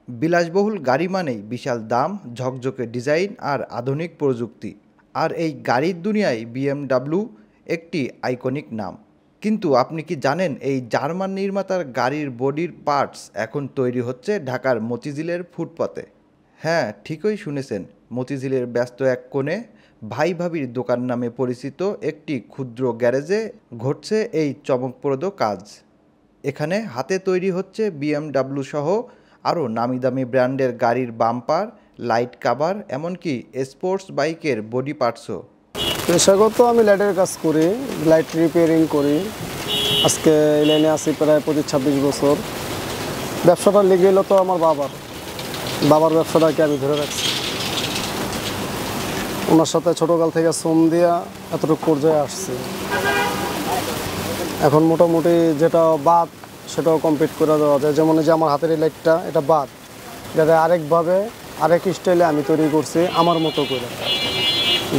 বিলাসবহুল গাড়ি মানেই বিশাল দাম, ঝকঝকে ডিজাইন আর আধুনিক প্রযুক্তি। আর এই গাড়ির দুনিয়ায় বিএমডাব্লিউ একটি আইকনিক নাম। কিন্তু আপনি কি জানেন এই জার্মান নির্মাতার গাড়ির বডির পার্টস এখন তৈরি হচ্ছে ঢাকার মতিঝিলের ফুটপাতে? হ্যাঁ, ঠিকই শুনেছেন। মতিঝিলের ব্যস্ত এক কোণে ভাই ভাবির দোকান নামে পরিচিত একটি ক্ষুদ্র গ্যারেজে ঘটছে এই চমকপ্রদ কাজ। এখানে হাতে তৈরি হচ্ছে বিএমডাব্লিউ সহ আরও নামি দামি ব্র্যান্ডের গাড়ির বাম্পার, লাইট কাভার, এমনকি স্পোর্টস বাইকের বডি পার্টসও। পেশাগত আমি লাইটের কাজ করি, লাইট রিপেয়ারিং করি। আজকে এই লাইনে আছি প্রায় 25-26 বছর। ব্যবসাটা লেগে এলো তো আমার বাবার ব্যবসাটাকে আমি ধরে রাখছি। ওনার সাথে ছোটোকাল থেকে শ্রম দিয়া এতটুকু পর্যায়ে আসছি। এখন মোটামুটি যেটা বাদ সেটাও কমপ্লিট করে দেওয়া যায়। যেমন যে আমার হাতের এই লাইটটা, এটা বাদ, যাতে আরেকভাবে আরেক স্টাইলে আমি তৈরি করছি আমার মতো করে,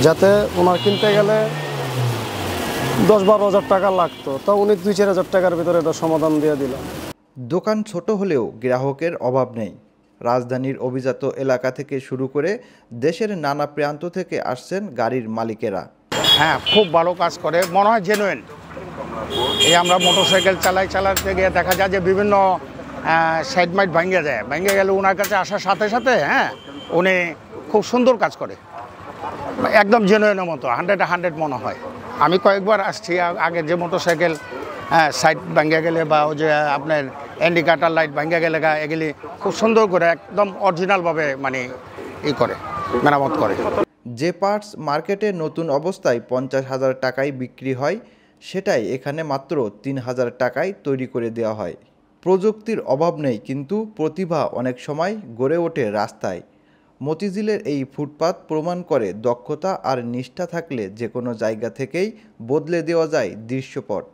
যাতে ওনার কিনতে গেলে 10-12 হাজার টাকা লাগতো, তা উনি 2-4 হাজার টাকার ভিতরে এটা সমাধান দিয়ে দিলাম। দোকান ছোট হলেও গ্রাহকের অভাব নেই। রাজধানীর অভিজাত এলাকা থেকে শুরু করে দেশের নানা প্রান্ত থেকে আসছেন গাড়ির মালিকেরা। হ্যাঁ, খুব ভালো কাজ করে, মনে হয় জেনুইন। এই আমরা মোটরসাইকেল চালাতে গিয়ে দেখা যায় যে বিভিন্ন সাইড মাইট ভেঙে গেলে ওনার কাছে আসার সাথে সাথে উনি খুব সুন্দর কাজ করে, একদম জেনুইনের মতো 100 মনে হয়। আমি কয়েকবার আসছি আগে, যে মোটরসাইকেল সাইড ভেঙে গেলে বা ওই যে আপনার ইন্ডিকেটর লাইট ভেঙে গেলে এগুলি খুব সুন্দর করে একদম অরিজিনালভাবে মেরামত করে। যে পার্টস মার্কেটে নতুন অবস্থায় 50,000 টাকায় বিক্রি হয়, সেটাই এখানে মাত্র 3,000 টাকায় তৈরি করে দেওয়া হয়। প্রযুক্তির অভাব নেই, কিন্তু প্রতিভা অনেক সময় গড়ে ওঠে রাস্তায়। মতিঝিলের এই ফুটপাত প্রমাণ করে দক্ষতা আর নিষ্ঠা থাকলে যে কোনো জায়গা থেকেই বদলে দেওয়া যায় দৃশ্যপট।